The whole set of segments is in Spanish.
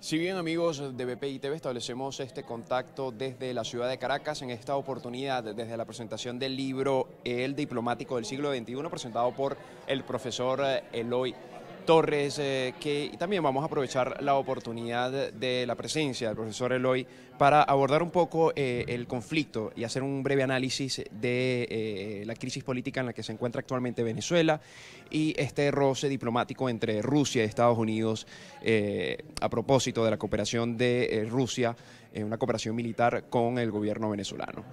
Si bien, amigos de BPI TV, establecemos este contacto desde la ciudad de Caracas, en esta oportunidad desde la presentación del libro El diplomático del siglo XXI, presentado por el profesor Eloy Torres, y también vamos a aprovechar la oportunidad de la presencia del profesor Eloy para abordar un poco el conflicto y hacer un breve análisis de la crisis política en la que se encuentra actualmente Venezuela y este roce diplomático entre Rusia y Estados Unidos a propósito de la cooperación de Rusia, una cooperación militar con el gobierno venezolano.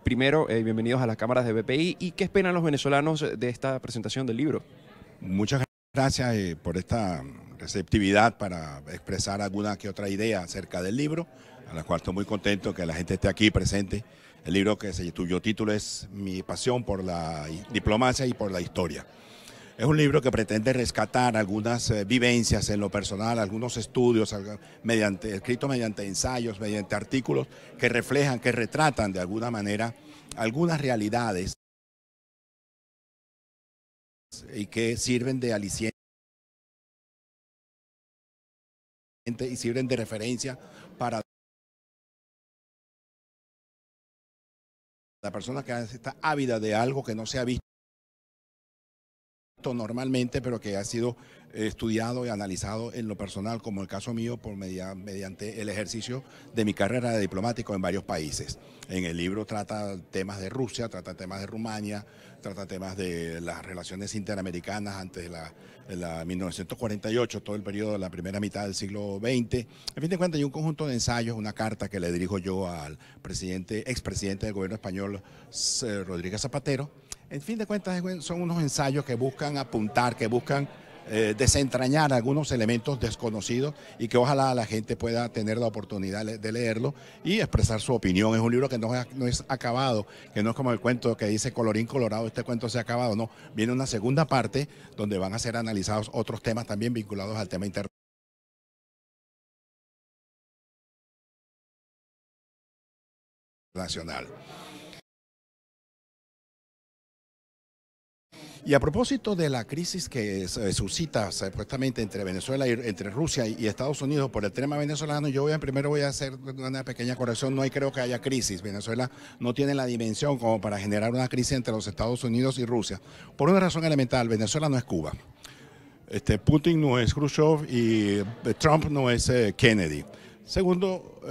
Primero, bienvenidos a las cámaras de BPI. ¿Y qué esperan los venezolanos de esta presentación del libro? Muchas gracias por esta receptividad para expresar alguna que otra idea acerca del libro, a la cual estoy muy contento que la gente esté aquí presente. El libro cuyo título es Mi pasión por la diplomacia y por la historia. Es un libro que pretende rescatar algunas vivencias en lo personal, algunos estudios escritos mediante ensayos, mediante artículos que reflejan, que retratan de alguna manera algunas realidades y que sirven de aliciente y sirven de referencia para la persona que está ávida de algo que no se ha visto normalmente, pero que ha sido estudiado y analizado en lo personal, como el caso mío, mediante el ejercicio de mi carrera de diplomático en varios países. En el libro trata temas de Rusia, trata temas de Rumania, trata temas de las relaciones interamericanas antes de la 1948, todo el periodo de la primera mitad del siglo XX. En fin de cuentas, hay un conjunto de ensayos, una carta que le dirijo yo al expresidente del gobierno español, Rodríguez Zapatero. En fin de cuentas, son unos ensayos que buscan apuntar, que buscan desentrañar algunos elementos desconocidos y que ojalá la gente pueda tener la oportunidad de leerlo y expresar su opinión. Es un libro que no es acabado, que no es como el cuento que dice colorín colorado, este cuento se ha acabado, no. Viene una segunda parte donde van a ser analizados otros temas también vinculados al tema internacional. Y a propósito de la crisis que se suscita supuestamente entre Venezuela entre Rusia y Estados Unidos por el tema venezolano, primero voy a hacer una pequeña corrección. No creo que haya crisis. Venezuela no tiene la dimensión como para generar una crisis entre los Estados Unidos y Rusia. Por una razón elemental, Venezuela no es Cuba. Putin no es Khrushchev y Trump no es Kennedy. Segundo,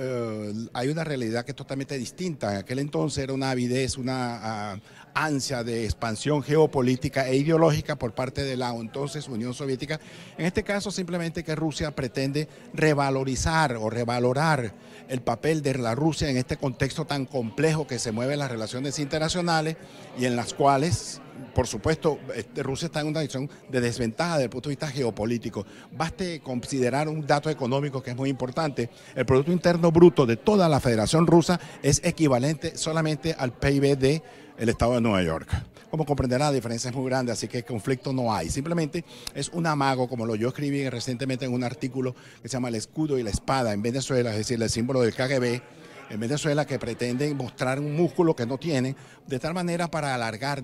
hay una realidad que es totalmente distinta. En aquel entonces era una avidez, una ansia de expansión geopolítica e ideológica por parte de la entonces Unión Soviética. En este caso, simplemente que Rusia pretende revalorizar o revalorar el papel de la Rusia en este contexto tan complejo que se mueven las relaciones internacionales y en las cuales, por supuesto, Rusia está en una situación de desventaja desde el punto de vista geopolítico. Baste considerar un dato económico que es muy importante. El Producto Interno Bruto de toda la Federación Rusa es equivalente solamente al PIB del Estado de Nueva York. Como comprenderá, la diferencia es muy grande, así que conflicto no hay. Simplemente es un amago, como yo escribí recientemente en un artículo que se llama El escudo y la espada en Venezuela, es decir, el símbolo del KGB, en Venezuela, que pretenden mostrar un músculo que no tienen, de tal manera para alargar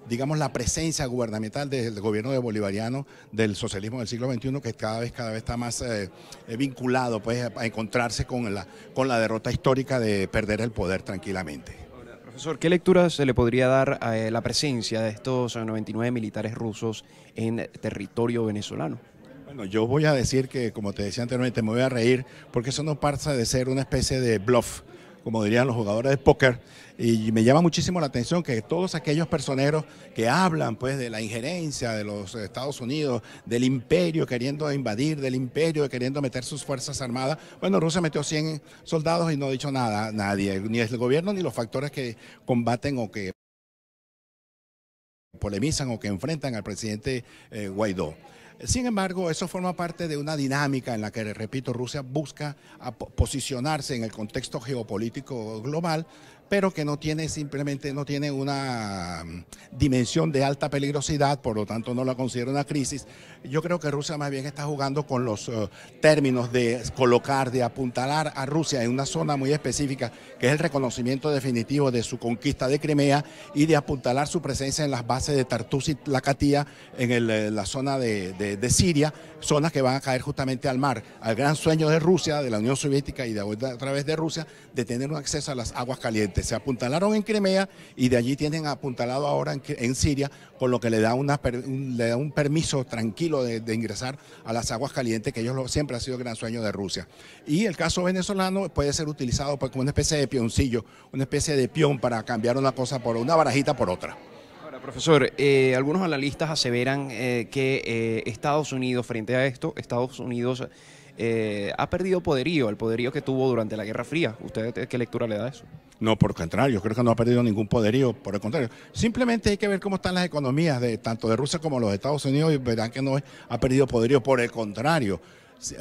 la presencia gubernamental del gobierno bolivariano del socialismo del siglo XXI, que cada vez está más vinculado pues, a encontrarse con la derrota histórica de perder el poder tranquilamente. Ahora, profesor, ¿qué lectura se le podría dar a la presencia de estos 99 militares rusos en territorio venezolano? Bueno, yo voy a decir que, como te decía anteriormente, me voy a reír porque eso no pasa de ser una especie de bluff, como dirían los jugadores de póker, y me llama muchísimo la atención que todos aquellos personeros que hablan pues de la injerencia de los Estados Unidos, del imperio queriendo invadir, del imperio queriendo meter sus fuerzas armadas, bueno, Rusia metió 100 soldados y no ha dicho nada, nadie, ni el gobierno ni los factores que combaten o que polemizan o que enfrentan al presidente Guaidó. Sin embargo, eso forma parte de una dinámica en la que, repito, Rusia busca posicionarse en el contexto geopolítico global pero que no tiene una dimensión de alta peligrosidad, por lo tanto no la considero una crisis. Yo creo que Rusia más bien está jugando con los términos de colocar, de apuntalar a Rusia en una zona muy específica, que es el reconocimiento definitivo de su conquista de Crimea, y de apuntalar su presencia en las bases de Tartus y Latakia en la zona de Siria, zonas que van a caer justamente al mar, al gran sueño de Rusia, de la Unión Soviética y a través de Rusia, de tener un acceso a las aguas calientes. Se apuntalaron en Crimea y de allí tienen apuntalado ahora en Siria, con lo que le da un permiso tranquilo de ingresar a las aguas calientes, que siempre ha sido el gran sueño de Rusia. Y el caso venezolano puede ser utilizado pues como una especie de pioncillo, una especie de peón para cambiar una cosa por una barajita por otra. Ahora, profesor, algunos analistas aseveran que Estados Unidos, frente a esto, Estados Unidos ha perdido poderío, el poderío que tuvo durante la Guerra Fría. ¿Usted qué lectura le da a eso? No, por el contrario, yo creo que no ha perdido ningún poderío, por el contrario. Simplemente hay que ver cómo están las economías tanto de Rusia como los Estados Unidos y verán que no ha perdido poderío, por el contrario.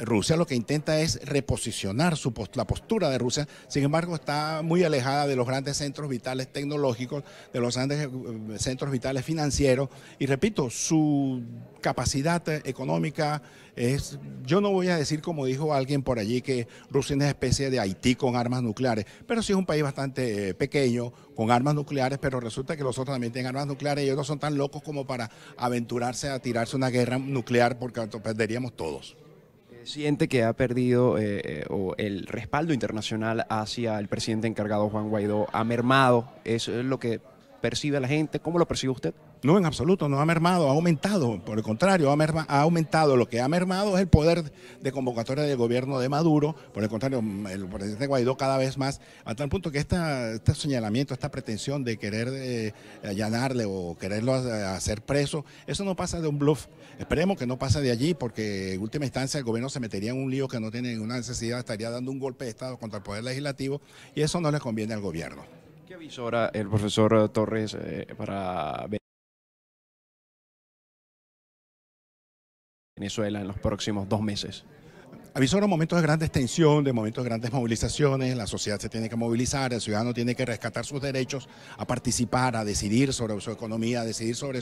Rusia lo que intenta es reposicionar la postura de Rusia, sin embargo está muy alejada de los grandes centros vitales tecnológicos, de los grandes centros vitales financieros, y repito, su capacidad económica es, yo no voy a decir como dijo alguien por allí que Rusia es una especie de Haití con armas nucleares, pero sí es un país bastante pequeño con armas nucleares, pero resulta que los otros también tienen armas nucleares y ellos no son tan locos como para aventurarse a tirarse una guerra nuclear, porque perderíamos todos. ¿Siente que ha perdido o el respaldo internacional hacia el presidente encargado Juan Guaidó ha mermado? ¿Es lo que percibe la gente? ¿Cómo lo percibe usted? No, en absoluto, no ha mermado, ha aumentado. Por el contrario, ha aumentado. Lo que ha mermado es el poder de convocatoria del gobierno de Maduro. Por el contrario, el presidente Guaidó cada vez más, a tal punto que este señalamiento, esta pretensión de querer allanarle o quererlo hacer preso, eso no pasa de un bluff. Esperemos que no pase de allí, porque en última instancia el gobierno se metería en un lío que no tiene ninguna necesidad, estaría dando un golpe de Estado contra el poder legislativo, y eso no le conviene al gobierno. ¿Qué avisora el profesor Torres para Venezuela en los próximos 2 meses? Avisora momentos de gran tensión, de momentos de grandes movilizaciones. La sociedad se tiene que movilizar, el ciudadano tiene que rescatar sus derechos a participar, a decidir sobre su economía, a decidir sobre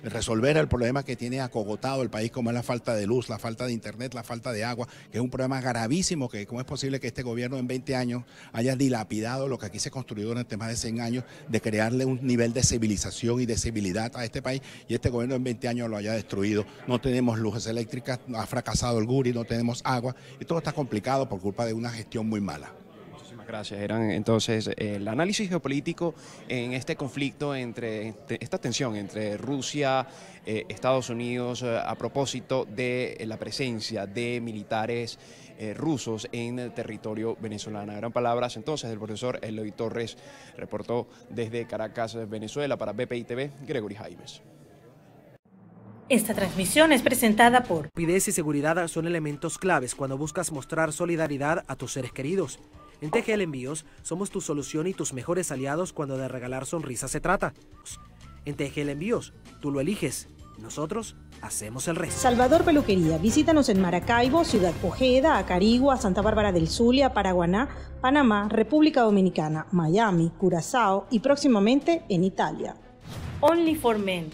resolver el problema que tiene acogotado el país, como es la falta de luz, la falta de internet, la falta de agua, que es un problema gravísimo, que cómo es posible que este gobierno en 20 años haya dilapidado lo que aquí se construyó durante más de 100 años, de crearle un nivel de civilización y de civilidad a este país, y este gobierno en 20 años lo haya destruido. No tenemos luces eléctricas, ha fracasado el Guri, no tenemos agua, y todo está complicado por culpa de una gestión muy mala. Muchísimas gracias. Eran entonces el análisis geopolítico en este conflicto, esta tensión entre Rusia, Estados Unidos, a propósito de la presencia de militares rusos en el territorio venezolano. Eran palabras entonces del profesor Eloy Torres, reportó desde Caracas, Venezuela, para BPI TV, Gregory Jaimes. Esta transmisión es presentada por Rapidez y seguridad son elementos claves cuando buscas mostrar solidaridad a tus seres queridos. En TGL Envíos somos tu solución y tus mejores aliados cuando de regalar sonrisas se trata. En TGL Envíos, tú lo eliges, nosotros hacemos el resto. Salvador Peluquería. Visítanos en Maracaibo, Ciudad Ojeda, Acarigua, Santa Bárbara del Zulia, Paraguaná, Panamá, República Dominicana, Miami, Curazao y próximamente en Italia. Only for Men.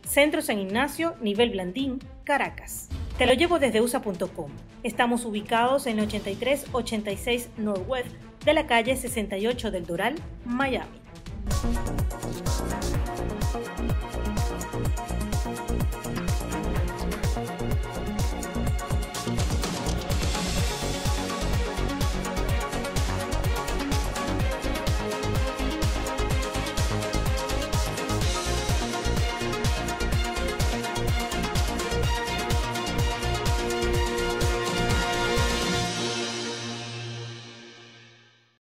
Centro San Ignacio, Nivel Blandín, Caracas. Te lo llevo desde USA.com. Estamos ubicados en 8386 Northwest de la calle 68 del Doral, Miami.